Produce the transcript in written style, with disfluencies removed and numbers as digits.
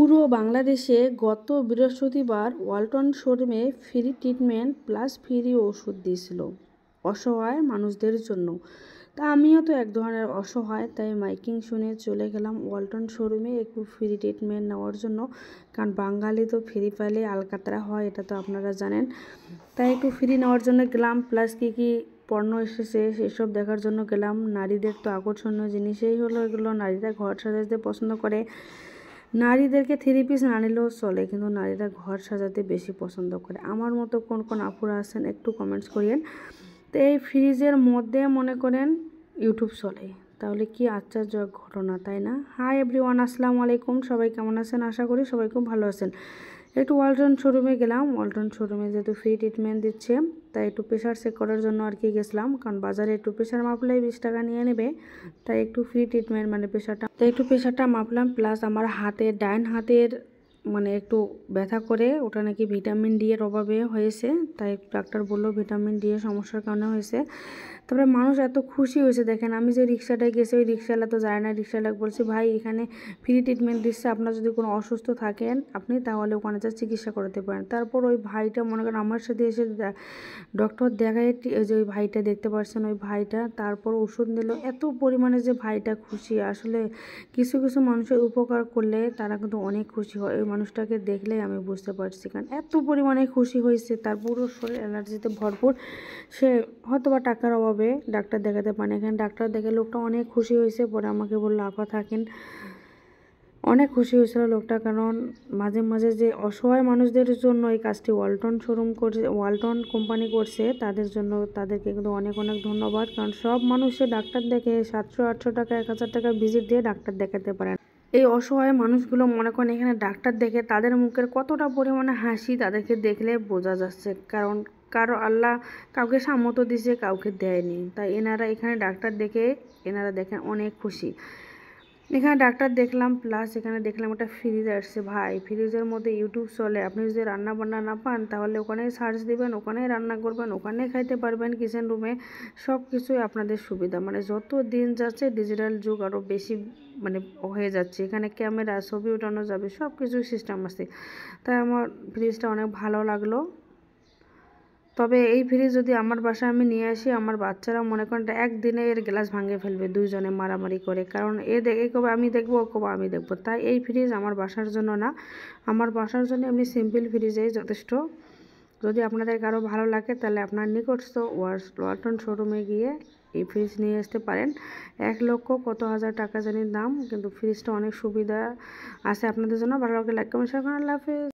পুরো বাংলাদেশে গত বৃহস্পতিবার ওয়ালটন শোরুমে ফ্রি ট্রিটমেন্ট প্লাস ফ্রি ওষুধ দিয়েছিল অসহায় মানুষদের জন্য। তা আমিও তো এক ধরনের অসহায়, তাই মাইকিং শুনে চলে গেলাম ওয়ালটন শোরুমে একটু ফ্রি ট্রিটমেন্ট নেওয়ার জন্য। কারণ বাঙালি তো ফ্রি পাইলে আলকাতরা হয়, এটা তো আপনারা জানেন। তাই একটু ফ্রি নেওয়ার জন্য গেলাম, প্লাস কী পণ্য এসেছে সেসব দেখার জন্য গেলাম। নারীদের তো আকর্ষণীয় জিনিসই হলো এগুলো, নারীরা ঘর সাজাতে পছন্দ করে। নারীদেরকে থ্রি পিস না নিলেও চলে, কিন্তু নারীরা ঘর সাজাতে বেশি পছন্দ করে। আমার মতো কোন কোন আপুরা আছেন একটু কমেন্টস করিয়েন। তো এই ফ্রিজের মধ্যে মনে করেন ইউটিউব চলে, তাহলে কি আশ্চর্য ঘটনা, তাই না? হাই এভরিওয়ান, আসসালামু আলাইকুম। সবাই কেমন আছেন? আশা করি সবাই খুব ভালো আছেন। একটু ওয়ালটন শোরুমে গেলাম। ওয়ালটন শোরুমে যেহেতু ফ্রি ট্রিটমেন্ট দিচ্ছে, তাই একটু প্রেশার চেক করার জন্য আর কি গেছিলাম। কারণ বাজারে একটু প্রেশার মাপলে 20 টাকা নিয়ে নেবে, তাই একটু ফ্রি ট্রিটমেন্ট মানে প্রেশারটা মাপলাম। প্লাস আমার হাতের ডাইন হাতের মানে একটু ব্যথা করে, ওটা নাকি ভিটামিন ডি এর অভাবে হয়েছে, তাই ডাক্তার বললো ভিটামিন ডি এর সমস্যার কারণে হয়েছে। তারপরে মানুষ এত খুশি হয়েছে, দেখেন আমি যে রিক্সাটায় গেছি ওই রিক্সাওয়ালা তো যায় না। রিক্সাওয়ালাকে বলছি, ভাই এখানে ফ্রি ট্রিটমেন্ট দিচ্ছে, আপনার যদি কোনো অসুস্থ থাকেন আপনি তাহলে ওখানে যা চিকিৎসা করাতে পারেন। তারপর ওই ভাইটা মনে করেন আমার সাথে এসে ডক্টর দেখায়, যে ওই ভাইটা দেখতে পাচ্ছেন ওই ভাইটা, তারপর ওষুধ নিল। এত পরিমাণে যে ভাইটা খুশি, আসলে কিছু কিছু মানুষের উপকার করলে তারা কিন্তু অনেক খুশি হয়। ওই মানুষটাকে দেখলেই আমি বুঝতে পারছি, কারণ এত পরিমাণে খুশি হয়েছে, তার পুরো শরীর এনার্জিতে ভরপুর। সে হয়তো বা টাকার অভাবে ডাক্তার দেখাতে পারে, এখানে ডাক্তার দেখে লোকটা অনেক খুশি হয়েছে। পরে আমাকে বললো আপা থাকেন। অনেক খুশি হয়েছিল লোকটা, কারণ মাঝে মাঝে যে অসহায় মানুষদের জন্য এই কাজটি ওয়ালটন শোরুম করছে, ওয়ালটন কোম্পানি করছে, তাদের জন্য তাদেরকে কিন্তু অনেক অনেক ধন্যবাদ। কারণ সব মানুষে ডাক্তার দেখে 700-800 টাকা 1000 টাকা ভিজিট দিয়ে ডাক্তার দেখাতে পারেন। এই অসহায় মানুষগুলো মনে করেন এখানে ডাক্তার দেখে তাদের মুখের কতটা পরিমাণে হাসি তাদেরকে দেখলে বোঝা যাচ্ছে। কারণ কারো আল্লাহ কাউকে সামর্থ্য দিয়েছে, কাউকে দেয়নি, তাই এনারা এখানে ডাক্তার দেখে এনারা দেখেন অনেক খুশি। এখানে ডাক্তার দেখলাম, প্লাস এখানে দেখলাম একটা ফ্রিজ আসছে। ভাই ফ্রিজের মধ্যে ইউটিউব চলে, আপনি যদি রান্না বান্না না পান তাহলে ওখানেই সার্চ দিবেন, ওখানেই রান্না করবেন, ওখানেই খাইতে পারবেন। কিচেন রুমে সব কিছুই আপনাদের সুবিধা। মানে যত দিন যাচ্ছে ডিজিটাল যুগ আরও বেশি মানে হয়ে যাচ্ছে। এখানে ক্যামেরা, ছবি ওঠানো যাবে, সব কিছুই সিস্টেম আছে। তাই আমার ফ্রিজটা অনেক ভালো লাগলো। তবে এই ফ্রিজ যদি আমার বাসায় আমি নিয়ে আসি, আমার বাচ্চারা মনে করেন একদিনে এর গ্লাস ভাঙে ফেলবে, দুইজনে মারামারি করে। কারণ এ কবে আমি দেখবো, ও কবে আমি দেখবো। তাই এই ফ্রিজ আমার বাসার জন্য না, আমার বাসার জন্য এমনি সিম্পল ফ্রিজেই যথেষ্ট। যদি আপনাদের কারো ভালো লাগে তাহলে আপনার নিকটস্থ ওয়ালটন শোরুমে গিয়ে এই ফ্রিজ নিয়ে আসতে পারেন। 1 লক্ষ কত হাজার টাকা জানি দাম, কিন্তু ফ্রিজটা অনেক সুবিধা আছে আপনাদের জন্য। ভালো লাগে লাইক কমেন্ট শেয়ার করুন। আল্লাহ হাফেজ।